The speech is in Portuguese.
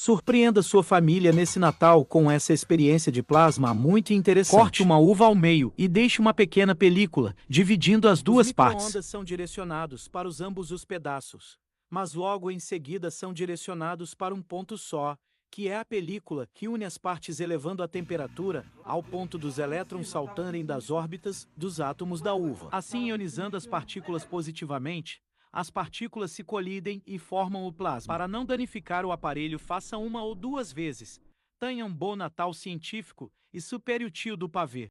Surpreenda sua família nesse Natal com essa experiência de plasma muito interessante. Corte uma uva ao meio e deixe uma pequena película, dividindo as duas partes. Os micro-ondas são direcionados para ambos os pedaços, mas logo em seguida são direcionados para um ponto só, que é a película que une as partes, elevando a temperatura ao ponto dos elétrons saltarem das órbitas dos átomos da uva. Assim, ionizando as partículas positivamente, as partículas se colidem e formam o plasma. Para não danificar o aparelho, faça uma ou duas vezes. Tenha um bom Natal científico e supere o tio do pavê.